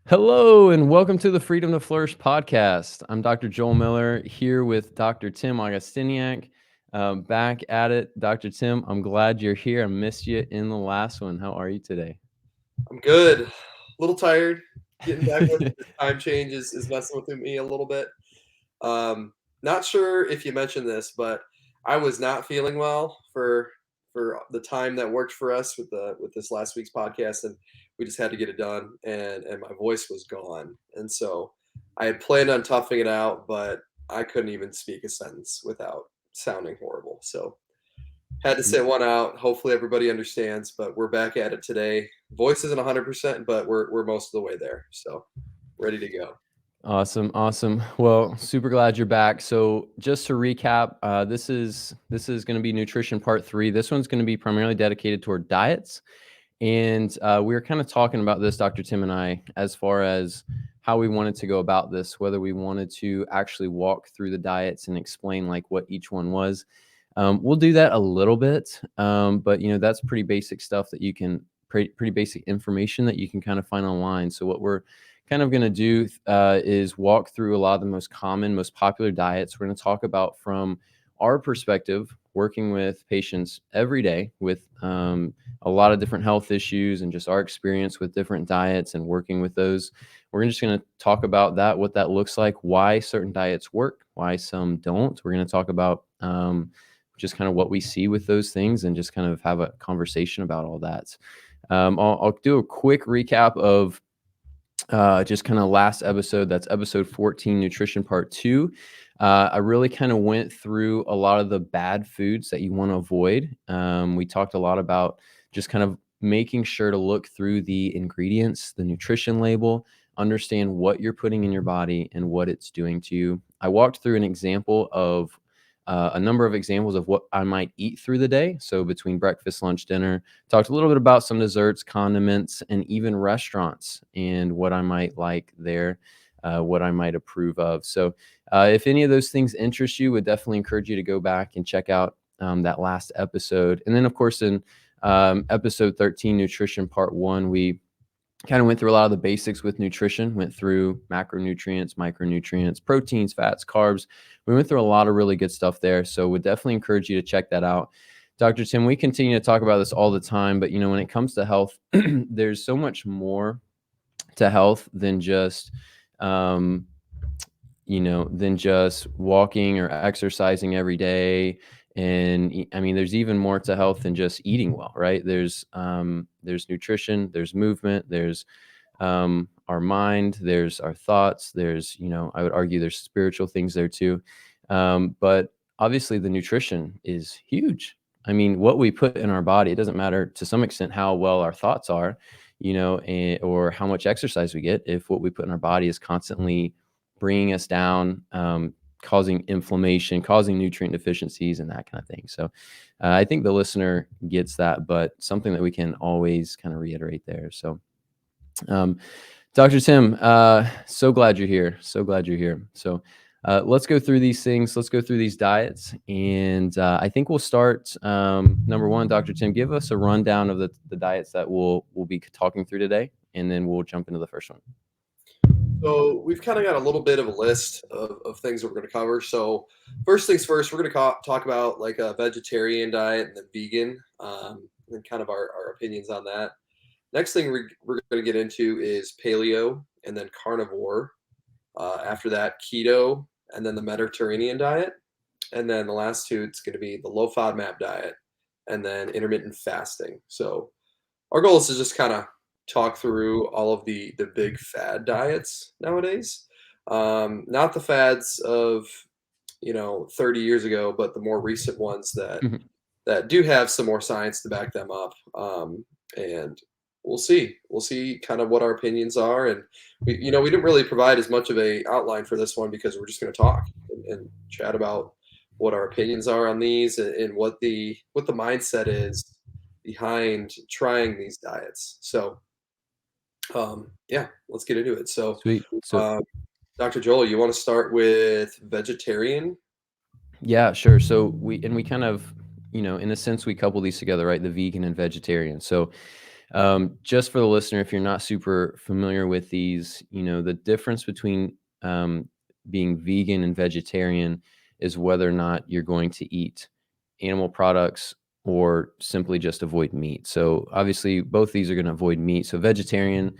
Hello and welcome to the Freedom to Flourish podcast. I'm Dr. Joel Miller here with Dr. Tim Augustiniak. Back at it. Dr. Tim, I'm glad you're here. I missed you in the last one. How are you today? I'm good. A little tired. Getting back with the time change is messing with me a little bit. Not sure if you mentioned this, but I was not feeling well for the time that worked for us with this last week's podcast, and we just had to get it done. And my voice was gone, and so I had planned on toughing it out, but I couldn't even speak a sentence without sounding horrible. So had to sit one out. Hopefully everybody understands, but we're back at it today. Voice isn't 100%, but we're most of the way there. So ready to go. Awesome. Well, super glad you're back. So just to recap, this is going to be nutrition part 3. This one's going to be primarily dedicated toward diets. And we were kind of talking about this, Dr. Tim and I, as far as how we wanted to go about this, whether we wanted to actually walk through the diets and explain like what each one was. We'll do that a little bit, but that's pretty basic stuff that you can, pretty basic information that you can kind of find online. So what we're kind of going to do is walk through a lot of the most common, most popular diets. We're going to talk about from our perspective, working with patients every day with a lot of different health issues and just our experience with different diets and working with those. We're just going to talk about that, what that looks like, why certain diets work, why some don't. We're going to talk about just kind of what we see with those things and just kind of have a conversation about all that. I'll do a quick recap of just kind of last episode. That's episode 14, nutrition part 2. I really kind of went through a lot of the bad foods that you want to avoid. We talked a lot about just kind of making sure to look through the ingredients, the nutrition label, understand what you're putting in your body and what it's doing to you. I walked through an example of a number of examples of what I might eat through the day. So between breakfast, lunch, dinner, talked a little bit about some desserts, condiments, and even restaurants and what I might like there, what I might approve of. So if any of those things interest you, would definitely encourage you to go back and check out that last episode. And then, of course, in episode 13, nutrition part 1, we kind of went through a lot of the basics with nutrition, went through macronutrients, micronutrients, proteins, fats, carbs. We went through a lot of really good stuff there. So would definitely encourage you to check that out. Dr. Tim, we continue to talk about this all the time, but when it comes to health, there's so much more to health than just than just walking or exercising every day. And I mean, there's even more to health than just eating well, right? There's nutrition, there's movement, there's our mind, there's our thoughts, there's, I would argue there's spiritual things there too. But obviously the nutrition is huge. I mean, what we put in our body, it doesn't matter to some extent how well our thoughts are, or how much exercise we get. If what we put in our body is constantly bringing us down, causing inflammation, causing nutrient deficiencies and that kind of thing. So I think the listener gets that, but something that we can always kind of reiterate there. So Dr. Tim, so glad you're here. So glad you're here. So let's go through these things. Let's go through these diets. And I think we'll start, number one, Dr. Tim, give us a rundown of the diets that we'll be talking through today, and then we'll jump into the first one. So we've kind of got a little bit of a list of things that we're going to cover. So first things first, we're going to talk about like a vegetarian diet and then vegan, and kind of our opinions on that. Next thing we're going to get into is paleo and then carnivore. After that, keto and then the Mediterranean diet. And then the last two, it's going to be the low FODMAP diet and then intermittent fasting. So our goal is to just kind of talk through all of the big fad diets nowadays. Not the fads of 30 years ago, but the more recent ones that do have some more science to back them up. And we'll see kind of what our opinions are. And we didn't really provide as much of a outline for this one because we're just going to talk and chat about what our opinions are on these and what the mindset is behind trying these diets. So yeah, let's get into it. So Sweet. So uh, Dr. Joel, you want to start with vegetarian? yeah, sure. So we kind of, in a sense, we couple these together, right? The vegan and vegetarian. So Just for the listener, if you're not super familiar with these, the difference between being vegan and vegetarian is whether or not you're going to eat animal products or simply just avoid meat. So obviously, both these are going to avoid meat. So vegetarian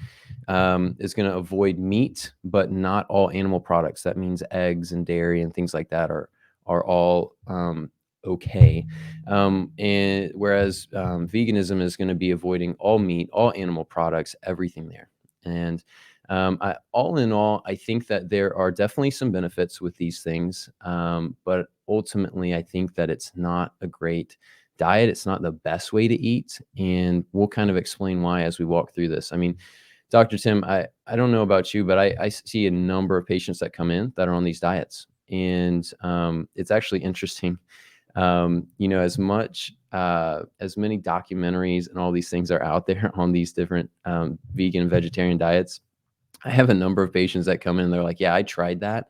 is going to avoid meat, but not all animal products. That means eggs and dairy and things like that are all okay. And whereas veganism is going to be avoiding all meat, all animal products, everything there. And all in all, I think that there are definitely some benefits with these things, but ultimately, I think that it's not a great diet. It's not the best way to eat, and we'll kind of explain why as we walk through this. I mean, Dr. Tim, I don't know about you, but I see a number of patients that come in that are on these diets, and it's actually interesting. As much as many documentaries and all these things are out there on these different vegan and vegetarian diets, I have a number of patients that come in and they're like, yeah, I tried that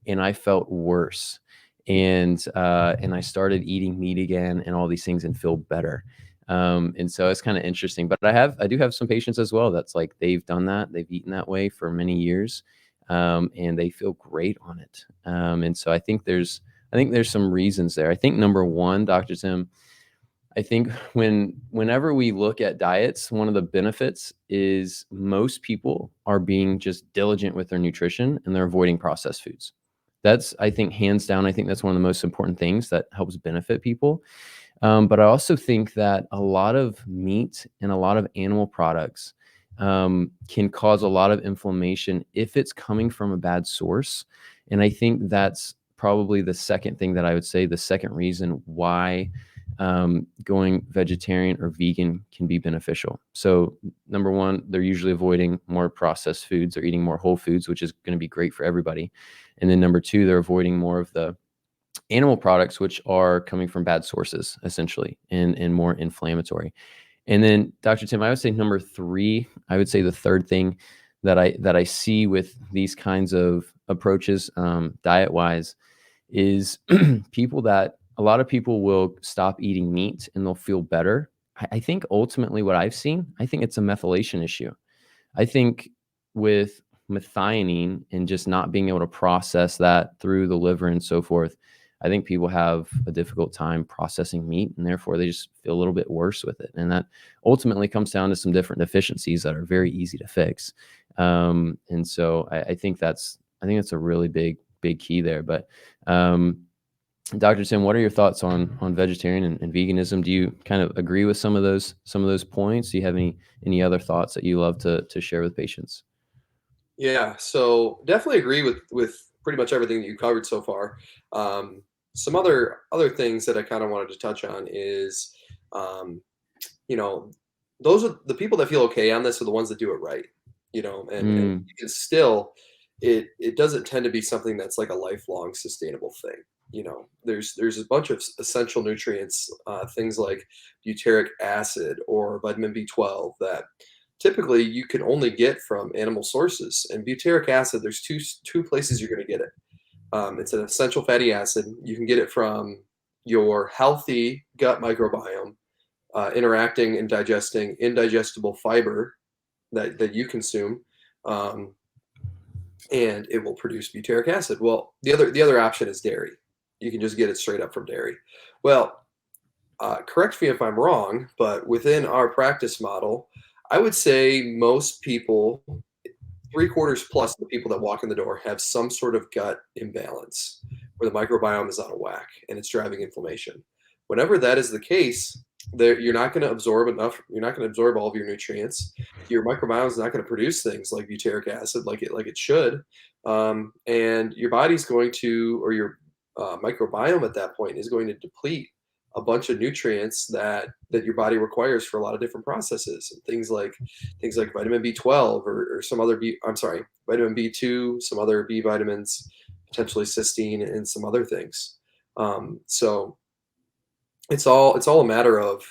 and I felt worse. And I started eating meat again and all these things and feel better. And so it's kind of interesting. But I do have some patients as well that's like they've done that, they've eaten that way for many years, and they feel great on it. And so I think there's some reasons there. I think number one, Dr. Tim, I think whenever we look at diets, one of the benefits is most people are being just diligent with their nutrition and they're avoiding processed foods. That's, I think, hands down, I think that's one of the most important things that helps benefit people. But I also think that a lot of meat and a lot of animal products can cause a lot of inflammation if it's coming from a bad source. And I think that's probably the second thing that I would say, the second reason why going vegetarian or vegan can be beneficial. So number one, they're usually avoiding more processed foods or eating more whole foods, which is going to be great for everybody. And then number two, they're avoiding more of the animal products, which are coming from bad sources, essentially, and more inflammatory. And then, Dr. Tim, I would say number three, I would say the third thing that I see with these kinds of approaches, diet wise, is a lot of people will stop eating meat and they'll feel better. I think ultimately what I've seen, I think it's a methylation issue. I think with methionine and just not being able to process that through the liver and so forth, I think people have a difficult time processing meat and therefore they just feel a little bit worse with it. And that ultimately comes down to some different deficiencies that are very easy to fix. And so I think that's a really big key there. But Dr. Tim, what are your thoughts on vegetarian and veganism? Do you kind of agree with some of those points? Do you have any other thoughts that you love to share with patients? Yeah, so definitely agree with pretty much everything that you covered so far. Some other things that I kind of wanted to touch on is, um, you know, those are the people that feel okay on this are the ones that do it right. And Mm, you can still, it doesn't tend to be something that's like a lifelong sustainable thing. There's a bunch of essential nutrients, things like butyric acid or vitamin B12 that typically you can only get from animal sources. And butyric acid, there's two places you're going to get it. It's an essential fatty acid. You can get it from your healthy gut microbiome, interacting and digesting indigestible fiber that you consume, um, and it will produce butyric acid. Well, the other option is dairy. You can just get it straight up from dairy. Well, correct me if I'm wrong, but within our practice model, I would say most people, three quarters plus of the people that walk in the door, have some sort of gut imbalance where the microbiome is out of whack and it's driving inflammation. Whenever that is the case, you're not going to absorb enough. You're not going to absorb all of your nutrients. Your microbiome is not going to produce things like butyric acid like it should, and your body's going to, or your microbiome at that point is going to deplete a bunch of nutrients that your body requires for a lot of different processes, and things like vitamin B12 or some other I'm sorry, vitamin B2, some other B vitamins, potentially cysteine and some other things. So it's all a matter of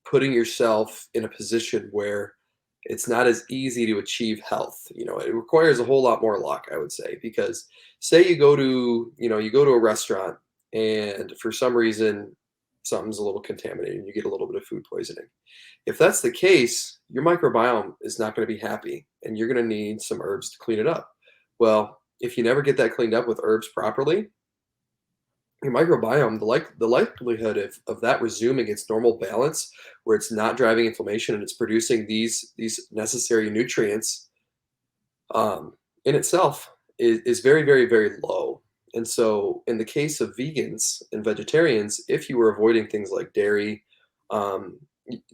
putting yourself in a position where it's not as easy to achieve health. It requires a whole lot more luck, I would say, because say you go to a restaurant and for some reason something's a little contaminated and you get a little bit of food poisoning. If that's the case, your microbiome is not going to be happy and you're going to need some herbs to clean it up. Well, if you never get that cleaned up with herbs properly, your microbiome, the likelihood of that resuming its normal balance, where it's not driving inflammation and it's producing these necessary nutrients, in itself is very, very, very low. And so, in the case of vegans and vegetarians, if you were avoiding things like dairy, the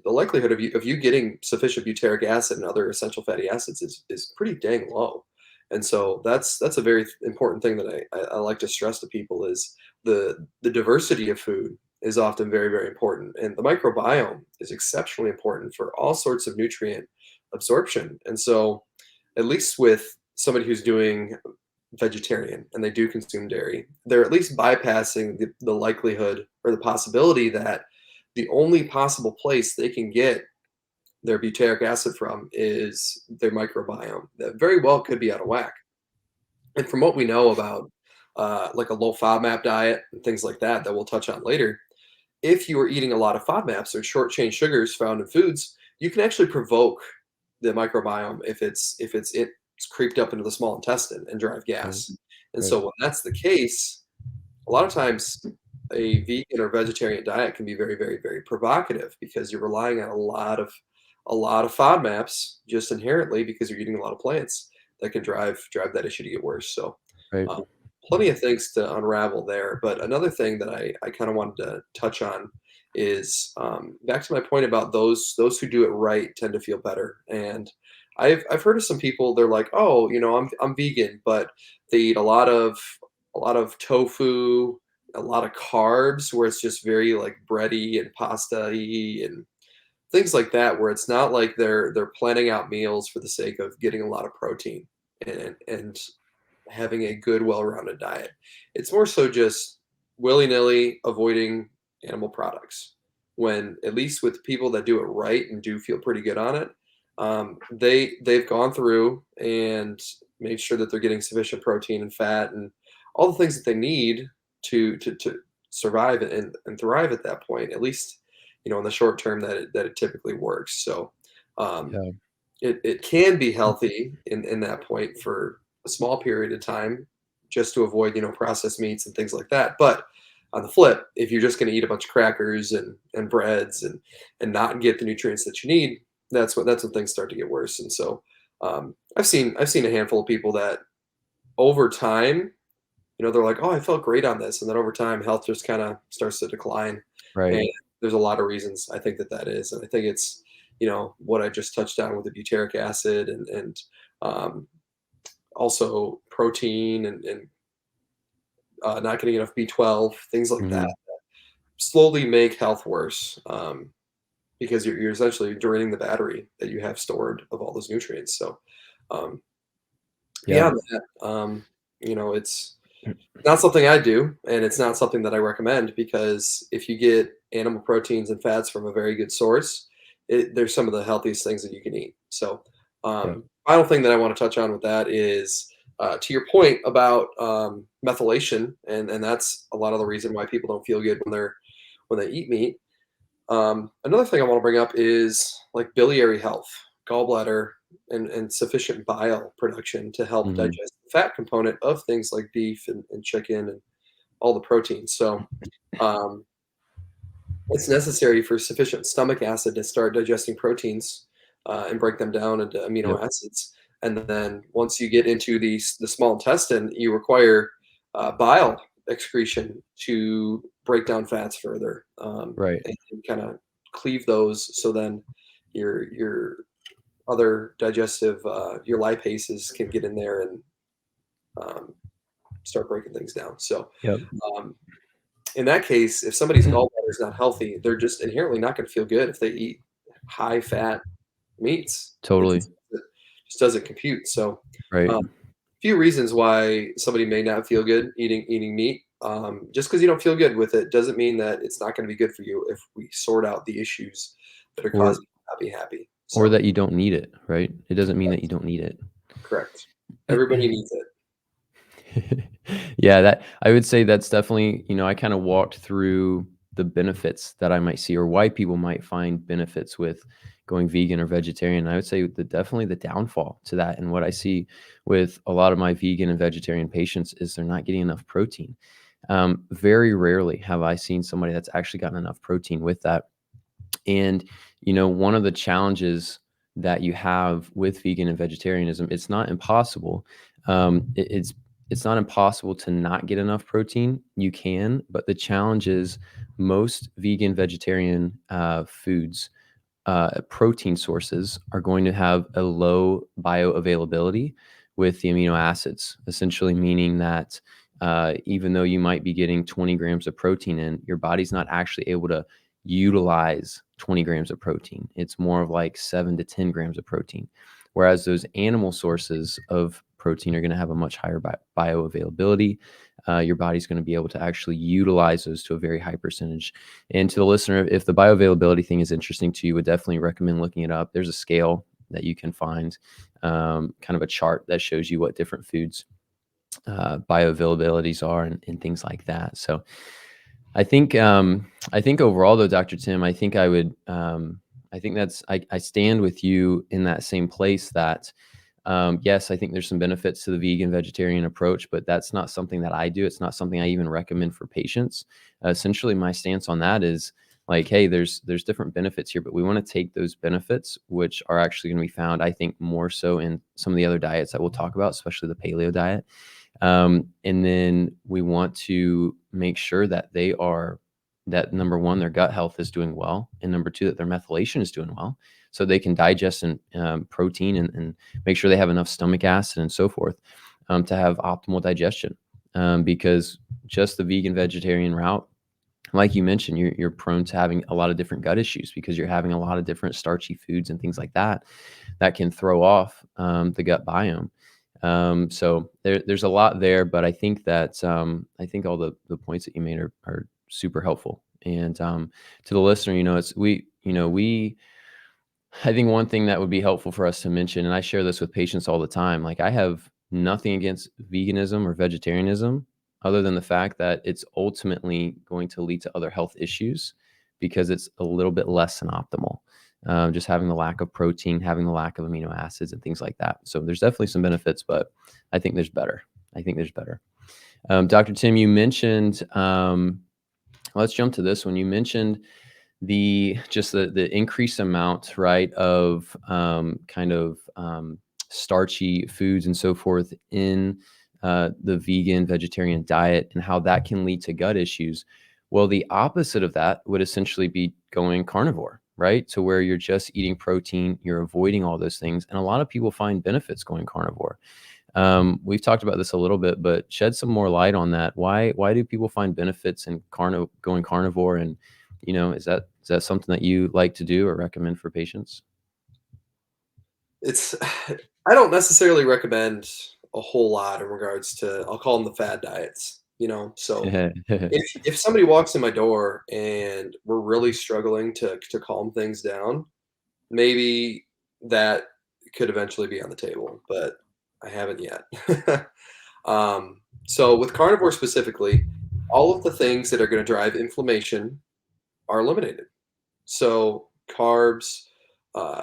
likelihood of you getting sufficient butyric acid and other essential fatty acids is pretty dang low. And so that's a very important thing that I like to stress to people is the diversity of food is often very, very important. And the microbiome is exceptionally important for all sorts of nutrient absorption. And so, at least with somebody who's doing vegetarian and they do consume dairy, they're at least bypassing the likelihood or the possibility that the only possible place they can get their butyric acid from is their microbiome that very well could be out of whack. And from what we know about like a low FODMAP diet and things like that we'll touch on later, if you are eating a lot of FODMAPs or short chain sugars found in foods, you can actually provoke the microbiome if it's creeped up into the small intestine and drive gas. And so when that's the case, a lot of times a vegan or vegetarian diet can be very, very, very provocative because you're relying on a lot of FODMAPs just inherently because you're eating a lot of plants that can drive that issue to get worse. So Right. plenty of things to unravel there. But another thing that I kind of wanted to touch on is back to my point about those who do it right tend to feel better. And I've heard of some people, they're like, oh, I'm vegan, but they eat a lot of tofu, a lot of carbs, where it's just very like bready and pasta-y and things like that, where it's not like they're planning out meals for the sake of getting a lot of protein and having a good, well-rounded diet. It's more so just willy-nilly avoiding animal products. When at least with people that do it right and do feel pretty good on it, they've gone through and made sure that they're getting sufficient protein and fat and all the things that they need to survive and thrive at that point. At least, in the short term that it typically works. So Yeah. it can be healthy in that point for a small period of time, just to avoid processed meats and things like that. But on the flip, if you're just going to eat a bunch of crackers and breads and not get the nutrients that you need, that's when things start to get worse. And so I've seen a handful of people that over time, they're like, oh, I felt great on this, and then over time, health just kind of starts to decline. Right. And there's a lot of reasons I think that is, and I think it's what I just touched on with the butyric acid and also protein and not getting enough B12, things like that slowly make health worse because you're essentially draining the battery that you have stored of all those nutrients. So Yeah. beyond that, it's not something I do, and it's not something that I recommend, because if you get animal proteins and fats from a very good source, there's some of the healthiest things that you can eat. So Yeah. final thing that I want to touch on with that is to your point about methylation, and that's a lot of the reason why people don't feel good when they eat meat. Another thing I want to bring up is like biliary health, gallbladder, and sufficient bile production to help digest the fat component of things like beef and chicken and all the proteins. So it's necessary for sufficient stomach acid to start digesting proteins and break them down into amino Yep. acids. And then once you get into the small intestine, you require bile excretion to break down fats further Right. and kind of cleave those. So then your other digestive, your lipases can get in there and start breaking things down. So Yep. in that case, if somebody's gallbladder is not healthy, they're just inherently not going to feel good if they eat high fat meats. Totally. It just doesn't compute. So Right. few reasons why somebody may not feel good eating meat. Just because you don't feel good with it doesn't mean that it's not going to be good for you if we sort out the issues that are causing you to not be happy. Or So that you don't need it, right? It doesn't mean that you don't need it. correct. Everybody needs it. Yeah, that I would say that's definitely, I kind of walked through the benefits that I might see, or why people might find benefits with going vegan or vegetarian. I would say definitely the downfall to that, and what I see with a lot of my vegan and vegetarian patients is they're not getting enough protein. Very rarely have I seen somebody that's actually gotten enough protein with that. And, one of the challenges that you have with vegan and vegetarianism, it's not impossible. It's not impossible to not get enough protein. You can, but the challenge is most vegan, vegetarian foods, protein sources are going to have a low bioavailability with the amino acids, essentially meaning that even though you might be getting 20 grams of protein in, your body's not actually able to utilize 20 grams of protein. It's more of like 7 to 10 grams of protein. Whereas those animal sources of protein are going to have a much higher bioavailability. Your body's going to be able to actually utilize those to a very high percentage. And to the listener, if the bioavailability thing is interesting to you, would definitely recommend looking it up. There's a scale that you can find, kind of a chart that shows you what different foods bioavailabilities are and things like that. So I think overall though, Dr. Tim, I think I stand with you in that same place that yes, I think there's some benefits to the vegan vegetarian approach, but that's not something that I do. It's not something I even recommend for patients. Essentially, my stance on that is like, hey, there's different benefits here, but we want to take those benefits, which are actually going to be found, I think, more so in some of the other diets that we'll talk about, especially the paleo diet. And then we want to make sure that that number one, their gut health is doing well, and number two, that their methylation is doing well, so they can digest protein and make sure they have enough stomach acid and so forth to have optimal digestion. Because just the vegan vegetarian route, like you mentioned, you're prone to having a lot of different gut issues because you're having a lot of different starchy foods and things like that that can throw off the gut biome. So there's a lot there, but I think that I think all the points that you made are super helpful. And to the listener, I think one thing that would be helpful for us to mention, and I share this with patients all the time, like I have nothing against veganism or vegetarianism, other than the fact that it's ultimately going to lead to other health issues because it's a little bit less than optimal. Just having the lack of protein, having the lack of amino acids and things like that. So there's definitely some benefits, but I think there's better. Dr. Tim, you mentioned, let's jump to this one. You mentioned the increased amount, right, of starchy foods and so forth in the vegan vegetarian diet, and how that can lead to gut issues. Well, the opposite of that would essentially be going carnivore, right? To where you're just eating protein, you're avoiding all those things, and a lot of people find benefits going carnivore. We've talked about this a little bit, but shed some more light on that. Why do people find benefits in going carnivore? And is that something that you like to do or recommend for patients? It's I don't necessarily recommend a whole lot in regards to, I'll call them the fad diets. So if somebody walks in my door and we're really struggling to calm things down, maybe that could eventually be on the table, but I haven't yet. So with carnivore specifically, all of the things that are going to drive inflammation are eliminated. So carbs,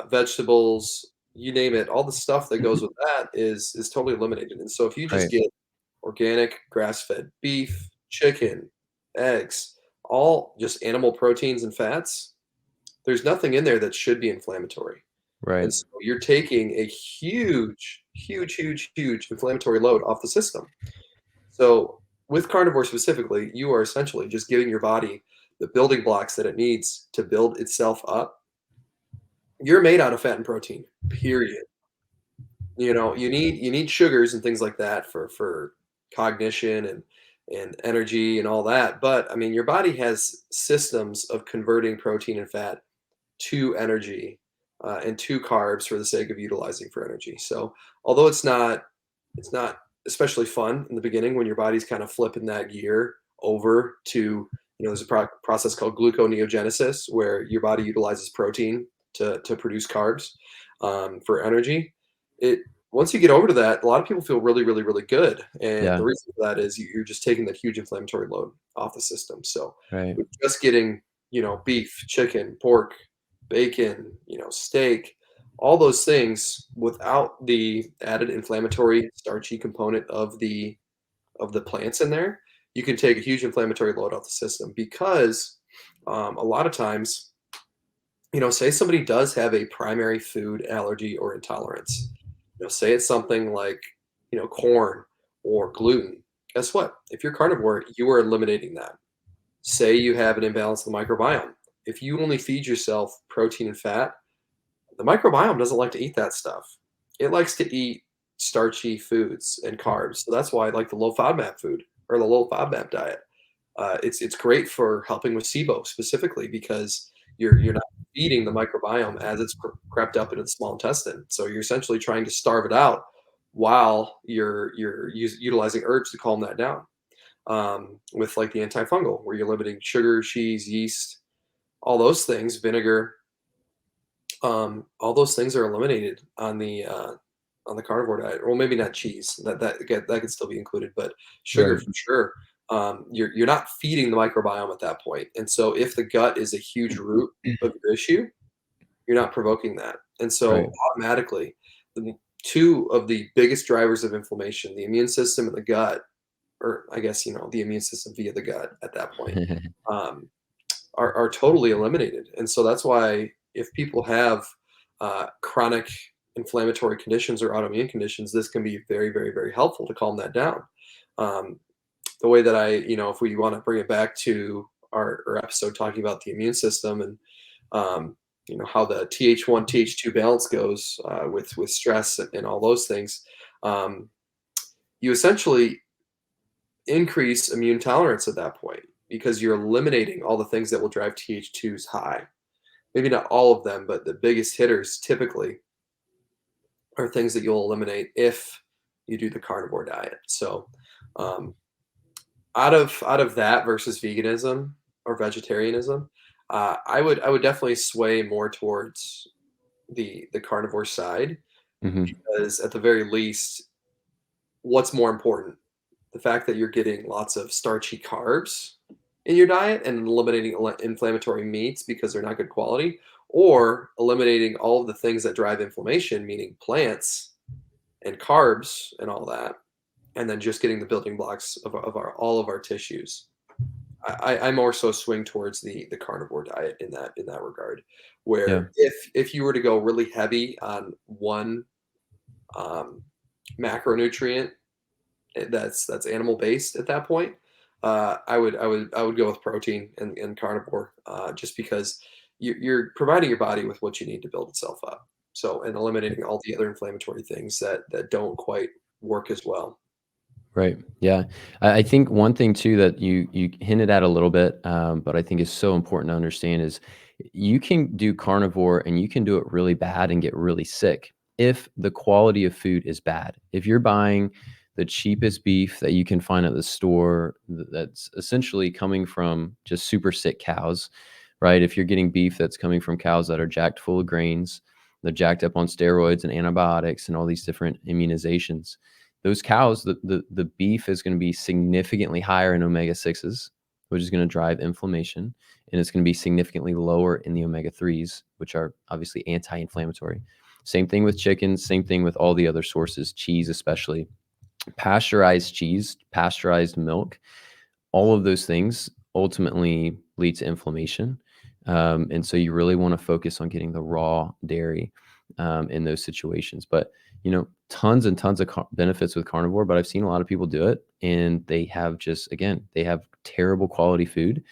vegetables, you name it, all the stuff that goes with that is totally eliminated. And so if you just Right, get organic grass-fed beef, chicken, eggs, all just animal proteins and fats, there's nothing in there that should be inflammatory. right, And so you're taking a huge, huge, huge, huge inflammatory load off the system. So with carnivore specifically, you are essentially just giving your body the building blocks that it needs to build itself up. You're made out of fat and protein, period. You need sugars and things like that for cognition and energy and all that. But I mean, your body has systems of converting protein and fat to energy and to carbs for the sake of utilizing for energy. So although it's not especially fun in the beginning when your body's kind of flipping that gear over to, there's a process called gluconeogenesis where your body utilizes protein to produce carbs for energy. It once you get over to that, a lot of people feel really, really, really good. And Yeah. the reason for that is you're just taking that huge inflammatory load off the system. So Right. with just getting, beef, chicken, pork, bacon, steak, all those things without the added inflammatory starchy component of the plants in there, you can take a huge inflammatory load off the system because a lot of times, say somebody does have a primary food allergy or intolerance, say it's something like, corn or gluten. Guess what? If you're carnivore, you are eliminating that. Say you have an imbalance in the microbiome. If you only feed yourself protein and fat, the microbiome doesn't like to eat that stuff. It likes to eat starchy foods and carbs. So that's why I like the low FODMAP food or the low FODMAP diet. It's great for helping with SIBO specifically because you're not feeding the microbiome as it's crept up into the small intestine. So you're essentially trying to starve it out while you're utilizing herbs to calm that down. With like the antifungal, where you're limiting sugar, cheese, yeast, all those things, vinegar, all those things are eliminated on the carnivore diet. Well, maybe not cheese. That could still be included, but sugar Right. for sure. You're not feeding the microbiome at that point. And so if the gut is a huge root of your issue, you're not provoking that. And so Right. automatically, the two of the biggest drivers of inflammation, the immune system and the gut, or I guess the immune system via the gut at that point, um, are totally eliminated. And so that's why if people have chronic inflammatory conditions or autoimmune conditions, this can be very, very, very helpful to calm that down. Um, the way that if we want to bring it back to our episode talking about the immune system and how the Th1 Th2 balance goes with stress and all those things, um, you essentially increase immune tolerance at that point because you're eliminating all the things that will drive Th2s high. Maybe not all of them, but the biggest hitters typically are things that you'll eliminate if you do the carnivore diet. So, um, out of that versus veganism or vegetarianism, I would definitely sway more towards the carnivore side Hmm. because at the very least, what's more important? The fact that you're getting lots of starchy carbs in your diet and eliminating inflammatory meats because they're not good quality, or eliminating all of the things that drive inflammation, meaning plants and carbs and all that, and then just getting the building blocks of our all of our tissues. I more so swing towards the carnivore diet in that regard, Yeah. where if you were to go really heavy on one um, macronutrient that's animal based at that point, I would go with protein and carnivore just because you're providing your body with what you need to build itself up. So and eliminating all the other inflammatory things that don't quite work as well. Right. Yeah. I think one thing too that you hinted at a little bit, but I think is so important to understand is you can do carnivore and you can do it really bad and get really sick if the quality of food is bad. If you're buying the cheapest beef that you can find at the store that's essentially coming from just super sick cows, right? If you're getting beef that's coming from cows that are jacked full of grains, they're jacked up on steroids and antibiotics and all these different immunizations, those cows, the beef is going to be significantly higher in omega 6s, which is going to drive inflammation, and it's going to be significantly lower in the omega 3s, which are obviously anti-inflammatory. Same thing with chickens, same thing with all the other sources, cheese especially. Pasteurized cheese, pasteurized milk, all of those things ultimately lead to inflammation. And so you really want to focus on getting the raw dairy in those situations. But, tons and tons of benefits with carnivore, but I've seen a lot of people do it and they have just, again, they have terrible quality food.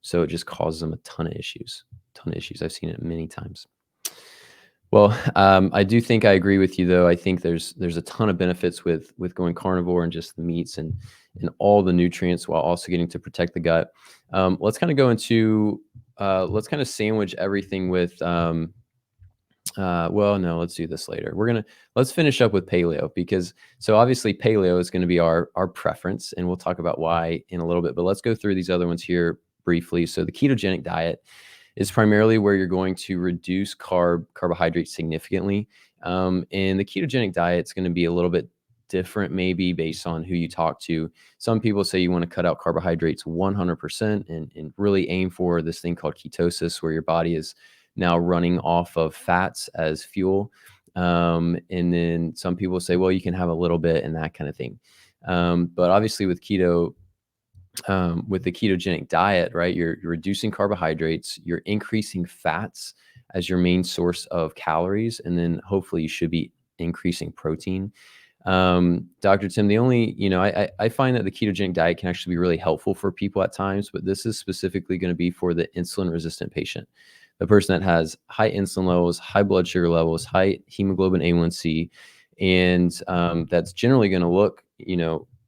So it just causes them a ton of issues, ton of issues. I've seen it many times. Well, I do think I agree with you, though. I think there's a ton of benefits with going carnivore and just the meats and all the nutrients while also getting to protect the gut. Let's kind of go into let's kind of sandwich everything with well, no, let's do this later. Let's finish up with paleo because so obviously paleo is going to be our preference, and we'll talk about why in a little bit. But let's go through these other ones here briefly. So the ketogenic diet is primarily where you're going to reduce carbohydrates significantly. And the ketogenic diet is going to be a little bit different, maybe based on who you talk to. Some people say you want to cut out carbohydrates 100% and really aim for this thing called ketosis, where your body is now running off of fats as fuel. And then some people say, well, you can have a little bit and that kind of thing. But obviously with keto, with the ketogenic diet, right, you're reducing carbohydrates, you're increasing fats as your main source of calories, and then hopefully you should be increasing protein. Dr. Tim, the only, I find that the ketogenic diet can actually be really helpful for people at times, but this is specifically going to be for the insulin resistant patient, the person that has high insulin levels, high blood sugar levels, high hemoglobin A1C, and that's generally going to look,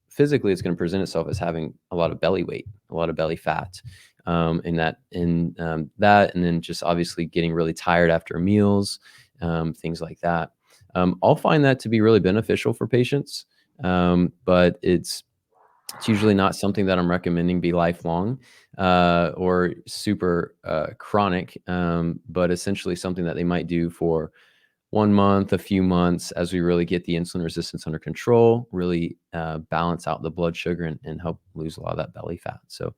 physically it's going to present itself as having a lot of belly weight, a lot of belly fat, that, and then just obviously getting really tired after meals, things like that. I'll find that to be really beneficial for patients, but it's usually not something that I'm recommending be lifelong or super chronic, but essentially something that they might do for 1 month, a few months, as we really get the insulin resistance under control, really balance out the blood sugar and help lose a lot of that belly fat. So,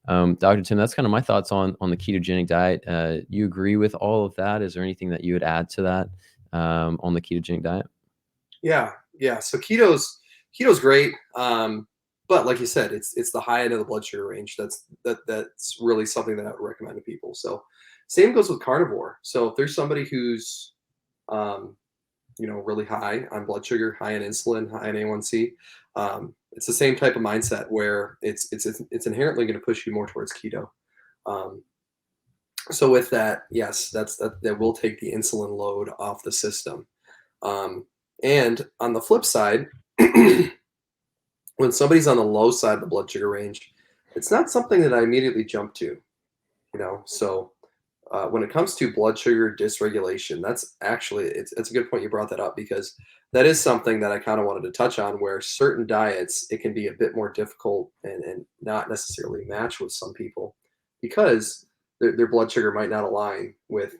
Dr. Tim, that's kind of my thoughts on the ketogenic diet. You agree with all of that? Is there anything that you would add to that on the ketogenic diet? Yeah. So keto's great. But like you said, it's the high end of the blood sugar range. That's really something that I would recommend to people. So same goes with carnivore. So if there's somebody who's really high on blood sugar, high in insulin, high in A1C, it's the same type of mindset where it's inherently going to push you more towards keto. So with that, yes, that will take the insulin load off the system. And on the flip side, when somebody's on the low side of the blood sugar range, it's not something that I immediately jump to, So when it comes to blood sugar dysregulation, that's actually it's a good point you brought that up, because that is something that I kind of wanted to touch on, where certain diets, it can be a bit more difficult and not necessarily match with some people, because their blood sugar might not align with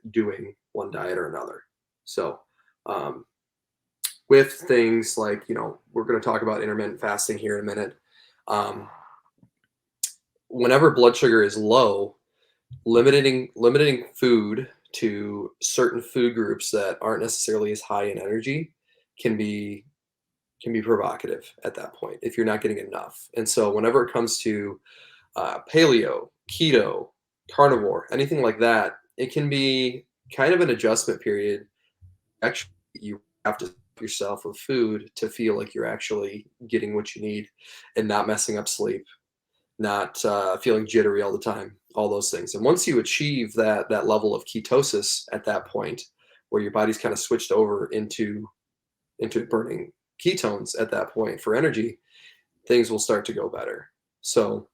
doing one diet or another. So with things like, we're going to talk about intermittent fasting here in a minute. Whenever blood sugar is low, limiting food to certain food groups that aren't necessarily as high in energy can be provocative at that point if you're not getting enough. And so whenever it comes to paleo, keto, carnivore, anything like that, it can be kind of an adjustment period. Actually, you have to yourself with food to feel like you're actually getting what you need and not messing up sleep, not feeling jittery all the time, all those things. And once you achieve that level of ketosis at that point, where your body's kind of switched over into burning ketones at that point for energy, things will start to go better. So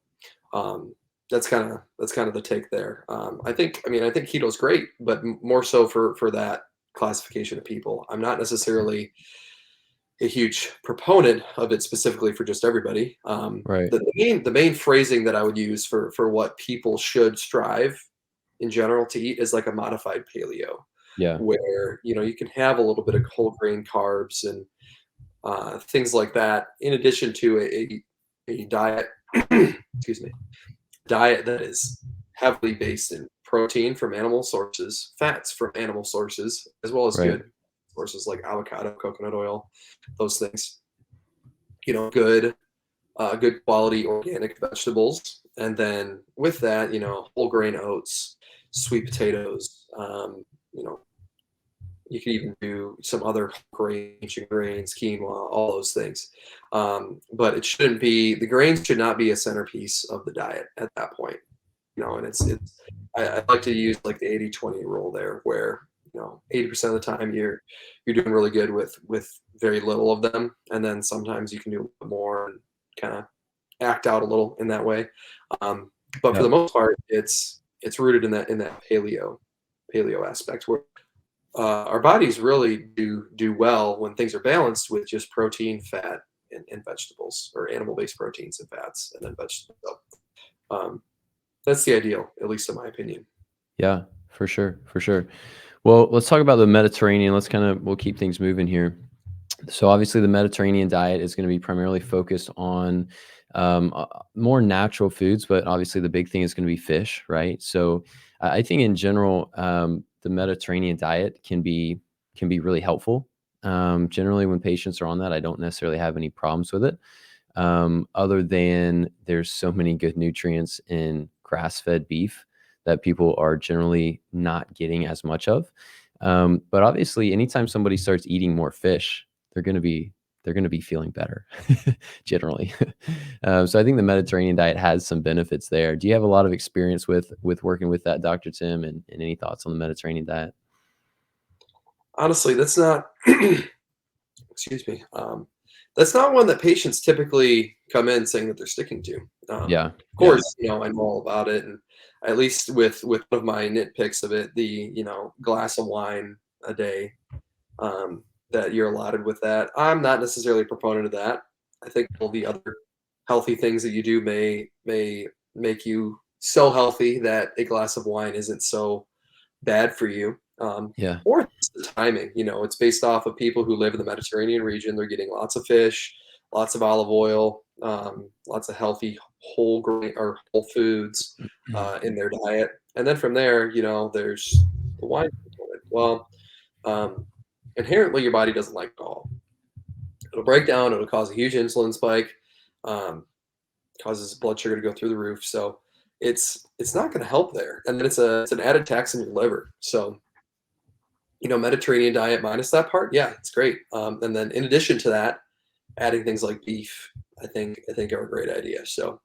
that's kind of the take there. I think keto is great, but more so for that classification of people. I'm not necessarily a huge proponent of it specifically for just everybody. Right. The main phrasing that I would use for what people should strive in general to eat is like a modified paleo, Yeah. where you can have a little bit of whole grain carbs and things like that, in addition to a diet, excuse me, diet that is heavily based in protein from animal sources, fats from animal sources, as well as Right. good sources like avocado, coconut oil, those things. Good quality organic vegetables, and then with that, whole grain oats, sweet potatoes. You can even do some other grains, quinoa, all those things. But it shouldn't be, the grains should not be a centerpiece of the diet at that point. And I like to use like the 80-20 rule there, where 80% of the time you're doing really good with very little of them, and then sometimes you can do a little more and kind of act out a little in that way. But for the most part, it's rooted in that paleo aspect, where our bodies really do well when things are balanced with just protein, fat, and vegetables, or animal-based proteins and fats, and then vegetables. So, that's the ideal, at least in my opinion. Yeah, for sure. Well, let's talk about the Mediterranean. We'll keep things moving here. So obviously the Mediterranean diet is going to be primarily focused on more natural foods, but obviously the big thing is going to be fish, right? So I think in general, the Mediterranean diet can be really helpful. Generally, when patients are on that, I don't necessarily have any problems with it, other than there's so many good nutrients in grass-fed beef that people are generally not getting as much of. But obviously, anytime somebody starts eating more fish, they're going to be they're going to be feeling better generally. So I think the Mediterranean diet has some benefits there. Do you have a lot of experience with working with that, Dr. Tim, and any thoughts on the Mediterranean diet? Honestly, that's not excuse me. That's not one that patients typically come in saying that they're sticking to. Yeah, Of yeah, course, I know all about it, and at least with one of my nitpicks of it, the glass of wine a day, that you're allotted with that. I'm not necessarily a proponent of that. I think all the other healthy things that you do may make you so healthy that a glass of wine isn't so bad for you. yeah, Or it's the timing. It's based off of people who live in the Mediterranean region. They're getting lots of fish, lots of olive oil, lots of healthy whole grain or whole foods in their diet. And then from there, there's the wine component. Well, um, inherently, your body doesn't like alcohol. It'll break down. It'll cause a huge insulin spike. Um, Causes blood sugar to go through the roof. So it's not going to help there. And then it's an added tax on your liver. So Mediterranean diet minus that part, yeah, it's great. And then in addition to that, adding things like beef, I think are a great idea. So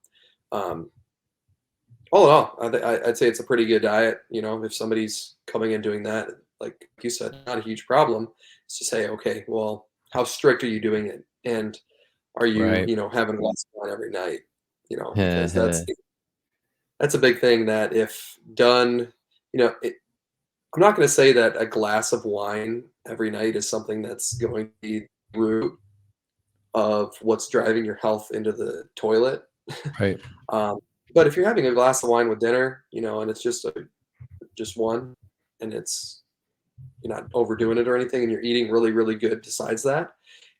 um, all in all, I'd say it's a pretty good diet. If somebody's coming in doing that, like you said, not a huge problem. It's to say, okay, well, how strict are you doing it, and are you right. having a glass of wine every night? Because that's a big thing that if done, I'm not going to say that a glass of wine every night is something that's going to be the root of what's driving your health into the toilet. Right. um, but if you're having a glass of wine with dinner, and it's just one, and you're not overdoing it or anything, and you're eating really, really good besides that,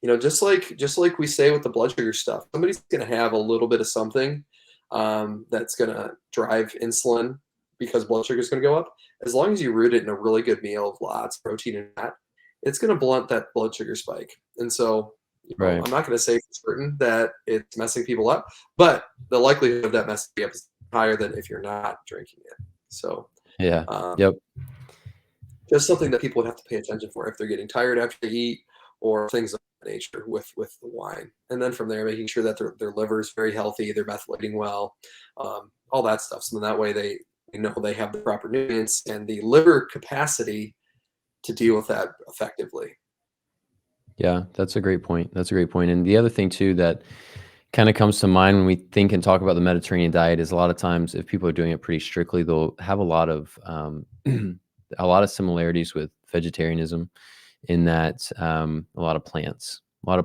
just like we say with the blood sugar stuff, somebody's going to have a little bit of something that's going to drive insulin because blood sugar is going to go up. As long as you root it in a really good meal of lots of protein and fat, it's going to blunt that blood sugar spike. And so, Right. I'm not going to say for certain that it's messing people up, but the likelihood of that messing you up is higher than if you're not drinking it. So, Yeah. um, Yep. just something that people would have to pay attention for if they're getting tired after they eat or things of that nature with the wine. And then from there, making sure that their liver is very healthy, they're methylating well, all that stuff. So that way they know they have the proper nutrients and the liver capacity to deal with that effectively. Yeah, that's a great point. That's a great point. And the other thing too that kind of comes to mind when we think and talk about the Mediterranean diet is a lot of times if people are doing it pretty strictly, they'll have a lot of a lot of similarities with vegetarianism in that a lot of plants, a lot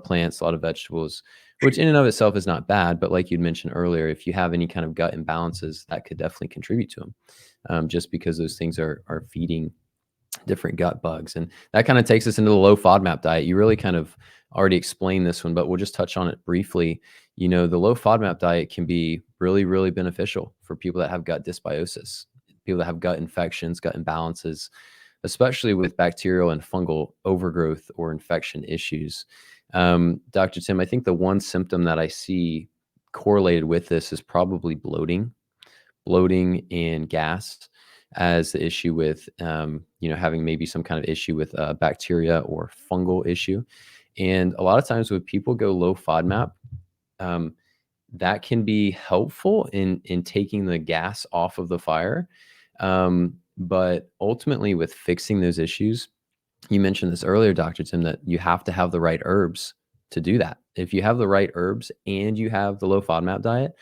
of vegetables, which in and of itself is not bad. But like you'd mentioned earlier, if you have any kind of gut imbalances, that could definitely contribute to them, just because those things are feeding different gut bugs. And that kind of takes us into the low FODMAP diet. You really kind of already explained this one, but we'll just touch on it briefly. The low FODMAP diet can be really, really beneficial for people that have gut dysbiosis, people that have gut infections, gut imbalances, especially with bacterial and fungal overgrowth or infection issues. Dr. Tim, I think the one symptom that I see correlated with this is probably bloating and gas as the issue with having maybe some kind of issue with bacteria or fungal issue. And a lot of times when people go low FODMAP, um, that can be helpful in taking the gas off of the fire. But ultimately with fixing those issues, you mentioned this earlier, Dr. Tim, that you have to have the right herbs to do that. If you have the right herbs and you have the low FODMAP diet,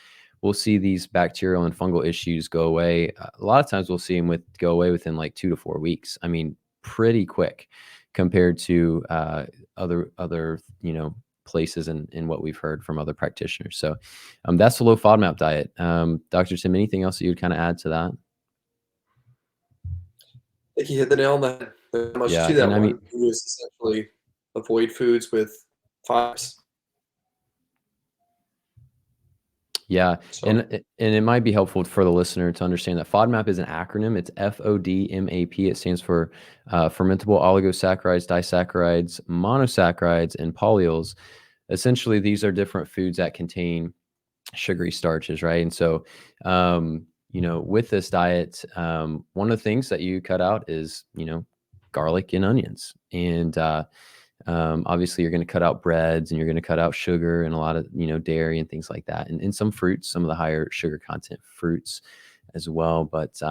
we'll see these bacterial and fungal issues go away. A lot of times we'll see them go away within like 2 to 4 weeks. I mean, pretty quick compared to other places and what we've heard from other practitioners. So that's the low FODMAP diet. Dr. Tim, anything else that you'd kind of add to that? I think you hit the nail on the head. There's not much Yeah, to that and I one. mean, You just essentially avoid foods with fibers. yeah, So and it might be helpful for the listener to understand that FODMAP is an acronym. It's FODMAP. It stands for fermentable oligosaccharides, disaccharides, monosaccharides, and polyols. Essentially, these are different foods that contain sugary starches, right? And so, with this diet, one of the things that you cut out is, garlic and onions. And obviously, you're going to cut out breads and you're going to cut out sugar and a lot of, dairy and things like that. And some fruits, some of the higher sugar content fruits as well. But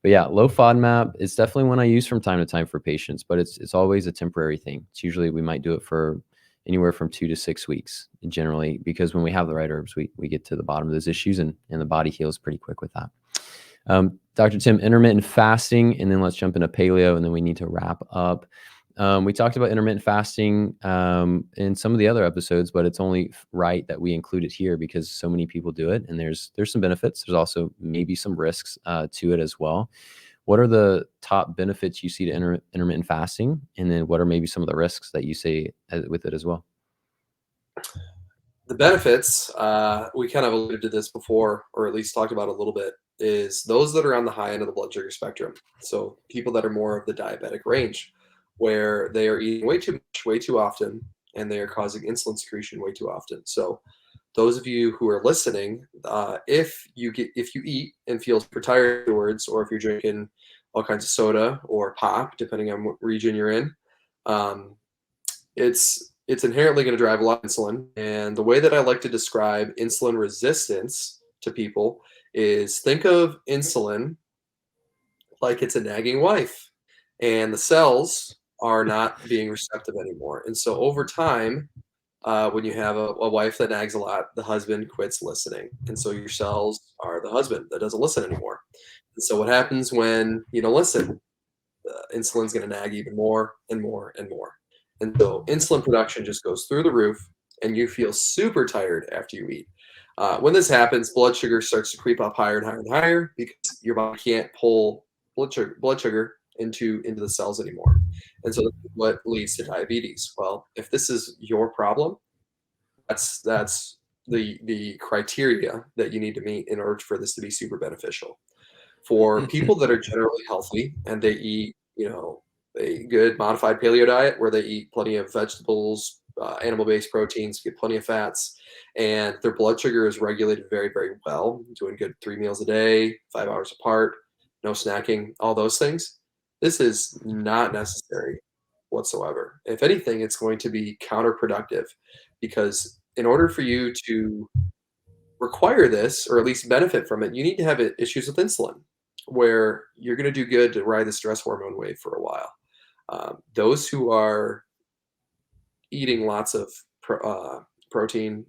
yeah, low FODMAP is definitely one I use from time to time for patients, but it's always a temporary thing. It's usually we might do it for anywhere from 2 to 6 weeks generally, because when we have the right herbs, we get to the bottom of those issues and the body heals pretty quick with that. Dr. Tim, intermittent fasting, and then let's jump into paleo, and then we need to wrap up. We talked about intermittent fasting in some of the other episodes, but it's only right that we include it here because so many people do it, and there's some benefits. There's also maybe some risks to it as well. What are the top benefits you see to intermittent fasting, and then what are maybe some of the risks that you see with it as well? the benefits, we kind of alluded to this before, or at least talked about a little bit, is those that are on the high end of the blood sugar spectrum. So people that are more of the diabetic range, where they are eating way too much, way too often, and they are causing insulin secretion way too often. So those of you who are listening, if you eat and feel super tired afterwards, or if you're drinking all kinds of soda or pop, depending on what region you're in, um, it's inherently going to drive a lot of insulin. And the way that I like to describe insulin resistance to people is think of insulin like it's a nagging wife, and the cells are not being receptive anymore. And so over time, when you have a wife that nags a lot, the husband quits listening. And so your cells are the husband that doesn't listen anymore. And so what happens when you don't listen? Insulin's going to nag even more and more and more. And so insulin production just goes through the roof, and you feel super tired after you eat. When this happens, blood sugar starts to creep up higher and higher and higher because your body can't pull blood sugar into the cells anymore. And so that's what leads to diabetes. Well, if this is your problem, that's the criteria that you need to meet in order for this to be super beneficial. For people that are generally healthy and they eat, a good modified paleo diet where they eat plenty of vegetables, animal-based proteins, get plenty of fats, and their blood sugar is regulated very, very well, doing good 3 meals a day, 5 hours apart, no snacking, all those things. This is not necessary whatsoever. If anything, it's going to be counterproductive because in order for you to require this or at least benefit from it, you need to have issues with insulin where you're going to do good to ride the stress hormone wave for a while. Those who are eating lots of protein,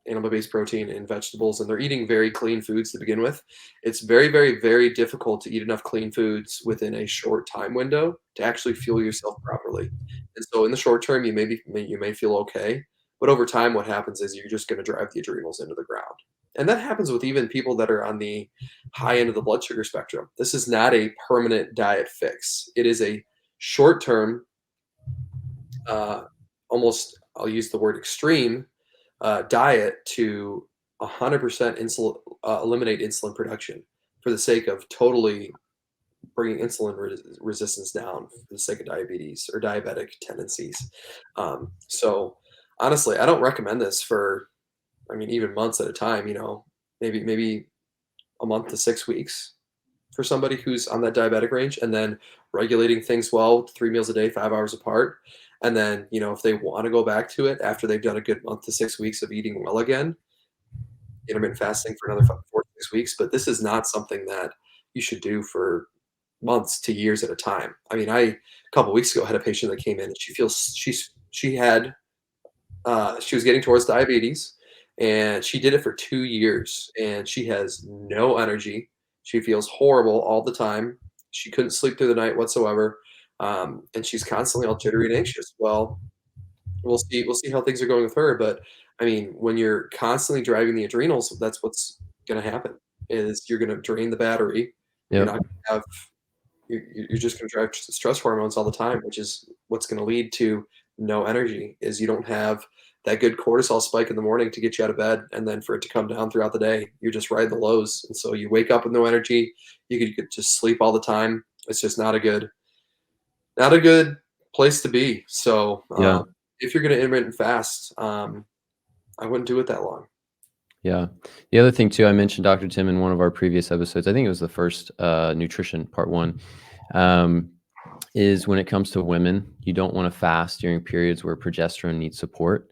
animal-based protein and vegetables, and they're eating very clean foods to begin with, it's very, very, very difficult to eat enough clean foods within a short time window to actually fuel yourself properly. And so in the short term, you may feel okay, but over time, what happens is you're just going to drive the adrenals into the ground. And that happens with even people that are on the high end of the blood sugar spectrum. This is not a permanent diet fix. It is a short-term, uh, almost, I'll use the word extreme, diet to 100% eliminate insulin production for the sake of totally bringing insulin resistance down for the sake of diabetes or diabetic tendencies. So honestly, I don't recommend this for, I mean, even months at a time, maybe a month to 6 weeks for somebody who's on that diabetic range, and then regulating things well, 3 meals a day, 5 hours apart. And then, if they want to go back to it after they've done a good month to 6 weeks of eating well again, intermittent fasting for another 4 to 6 weeks. But this is not something that you should do for months to years at a time. I mean, a couple weeks ago had a patient that came in and she was getting towards diabetes, and she did it for 2 years, and she has no energy. She feels horrible all the time. She couldn't sleep through the night whatsoever, and she's constantly all jittery and anxious. Well, we'll see how things are going with her. But I mean, when you're constantly driving the adrenals, that's what's going to happen. Is you're going to drain the battery. You're Yep. not going to have you're just going to drive stress hormones all the time, which is what's going to lead to no energy. Is you don't have that good cortisol spike in the morning to get you out of bed, and then for it to come down throughout the day, you're just riding the lows, and so you wake up with no energy. You could just sleep all the time. It's just not a good place to be. So Yeah. if you're going to intermittent fast, I wouldn't do it that long. Yeah. The other thing too, I mentioned Dr. Tim in one of our previous episodes. I think it was the first nutrition part one. Is when it comes to women, you don't want to fast during periods where progesterone needs support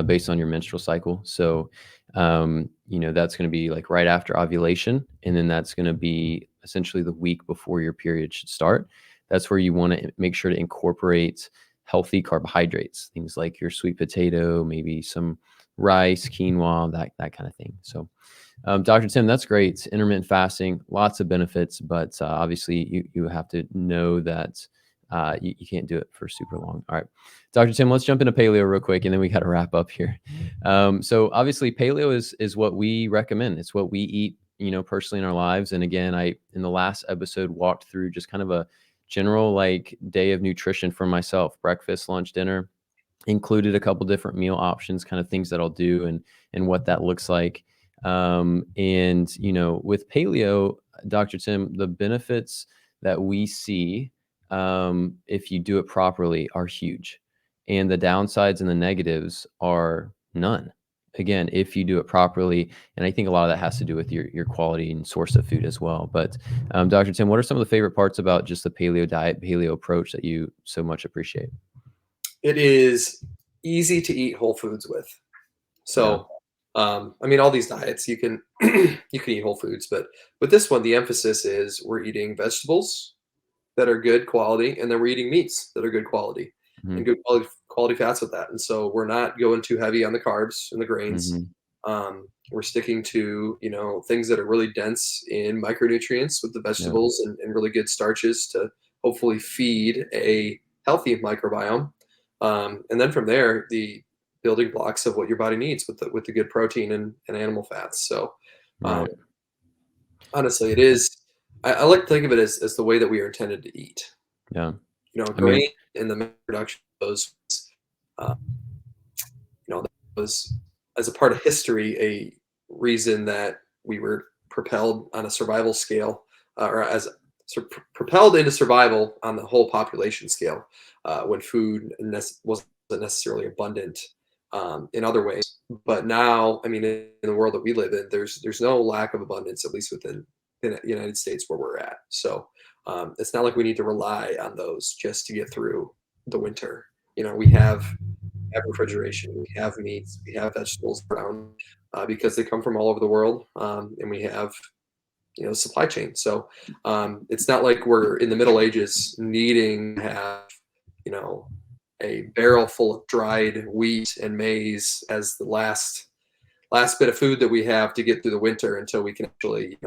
based on your menstrual cycle. So, that's going to be like right after ovulation. And then that's going to be essentially the week before your period should start. That's where you want to make sure to incorporate healthy carbohydrates, things like your sweet potato, maybe some rice, quinoa, that kind of thing. So, Dr. Tim, that's great. Intermittent fasting, lots of benefits, but obviously you have to know that you can't do it for super long. All right, Dr. Tim, let's jump into paleo real quick, and then we got to wrap up here. So obviously, paleo is what we recommend. It's what we eat, personally in our lives. And again, I in the last episode walked through just kind of a general like day of nutrition for myself: breakfast, lunch, dinner. Included a couple different meal options, kind of things that I'll do and what that looks like. And with paleo, Dr. Tim, the benefits that we see if you do it properly are huge, and the downsides and the negatives are none. Again, if you do it properly, and I think a lot of that has to do with your quality and source of food as well. But Dr. Tim, what are some of the favorite parts about just the paleo diet, paleo approach that you so much appreciate? It is easy to eat whole foods with. Yeah. So, I mean, all these diets you can you can eat whole foods, but with this one, the emphasis is we're eating vegetables that are good quality, and then we're eating meats that are good quality and Hmm. good quality fats with that. And so we're not going too heavy on the carbs and the grains. Hmm. We're sticking to things that are really dense in micronutrients with the Yeah. vegetables and really good starches to hopefully feed a healthy microbiome. And then from there, the building blocks of what your body needs with the good protein and animal fats. So um, Right. honestly, it is. I like to think of it as the way that we are intended to eat. Yeah. I mean, Grain in the production of those, uh, that was as a part of history a reason that we were propelled on a survival scale, or as propelled into survival on the whole population scale when food wasn't necessarily abundant in other ways. But now, I mean, in the world that we live in, there's no lack of abundance, at least within the United States where we're at. So it's not like we need to rely on those just to get through the winter. We have refrigeration, we have meats, we have vegetables around because they come from all over the world, and we have supply chain. So it's not like we're in the Middle Ages needing to have you know a barrel full of dried wheat and maize as the last bit of food that we have to get through the winter until we can actually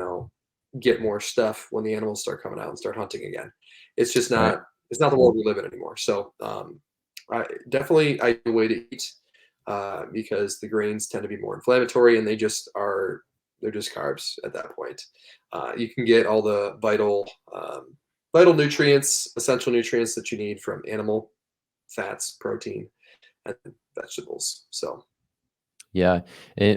get more stuff when the animals start coming out and start hunting again. It's just right. not the world we live in anymore. So I way to eat because the grains tend to be more inflammatory, and they're just carbs at that point. You can get all the vital nutrients, essential nutrients that you need from animal fats, protein, and vegetables. So Yeah.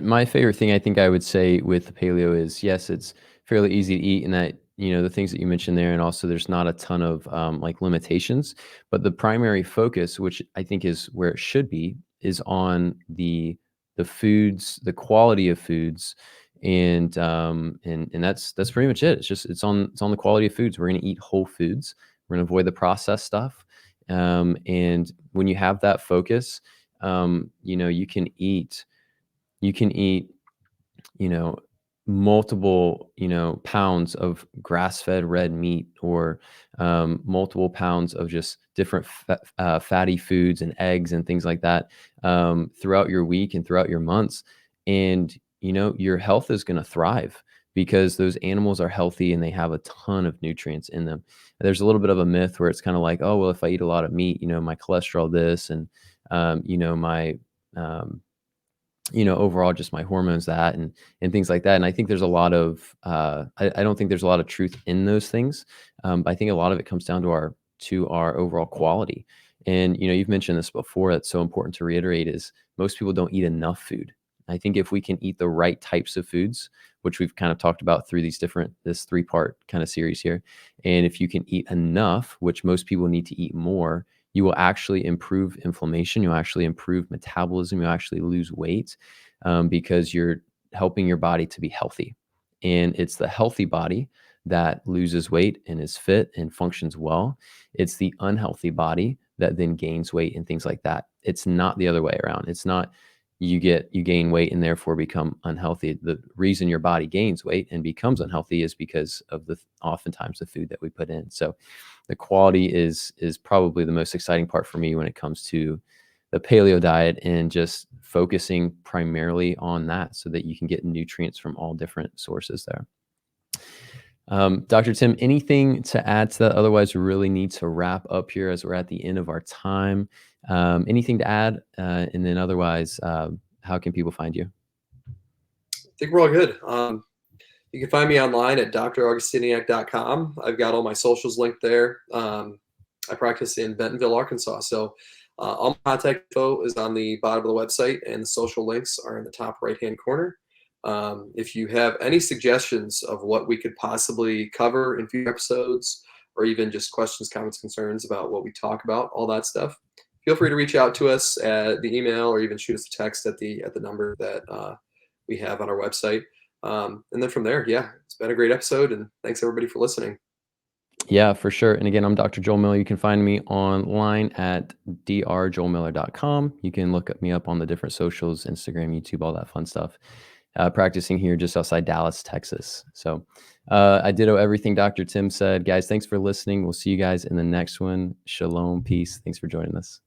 My favorite thing I think I would say with the paleo is yes, it's fairly easy to eat, and that, the things that you mentioned there, and also there's not a ton of like limitations. But the primary focus, which I think is where it should be, is on the foods, the quality of foods. And that's pretty much it. It's on the quality of foods. We're gonna eat whole foods. We're gonna avoid the processed stuff. And when you have that focus, you can eat, you know, multiple, pounds of grass-fed red meat, or multiple pounds of just different fatty foods and eggs and things like that throughout your week and throughout your months. And, your health is going to thrive because those animals are healthy and they have a ton of nutrients in them. There's a little bit of a myth where it's kind of like, oh, well, if I eat a lot of meat, my cholesterol this, and, my, um, overall just my hormones that and things like that. And I think there's a lot of I don't think there's a lot of truth in those things. But I think a lot of it comes down to our overall quality. And you've mentioned this before. That's so important to reiterate is most people don't eat enough food. I think if we can eat the right types of foods, which we've kind of talked about through this 3-part kind of series here, and if you can eat enough, which most people need to eat more, you will actually improve inflammation. You'll actually improve metabolism. You'll actually lose weight because you're helping your body to be healthy. And it's the healthy body that loses weight and is fit and functions well. It's the unhealthy body that then gains weight and things like that. It's not the other way around. It's not you gain weight and therefore become unhealthy. The reason your body gains weight and becomes unhealthy is because of oftentimes the food that we put in. So the quality is probably the most exciting part for me when it comes to the paleo diet and just focusing primarily on that so that you can get nutrients from all different sources there. Dr. Tim, anything to add to that? Otherwise, we really need to wrap up here as we're at the end of our time. Anything to add? And then otherwise, how can people find you? I think we're all good. You can find me online at draugustiniak.com. I've got all my socials linked there. I practice in Bentonville, Arkansas. So all my contact info is on the bottom of the website, and the social links are in the top right-hand corner. If you have any suggestions of what we could possibly cover in future episodes, or even just questions, comments, concerns about what we talk about, all that stuff, feel free to reach out to us at the email or even shoot us a text at the number that we have on our website. And then from there, it's been a great episode, and thanks everybody for listening. Yeah, for sure. And again, I'm Dr. Joel Miller. You can find me online at drjoelmiller.com. You can look me up on the different socials, Instagram, YouTube, all that fun stuff. Practicing here just outside Dallas, Texas. So I ditto everything Dr. Tim said. Guys, thanks for listening. We'll see you guys in the next one. Shalom, peace. Thanks for joining us.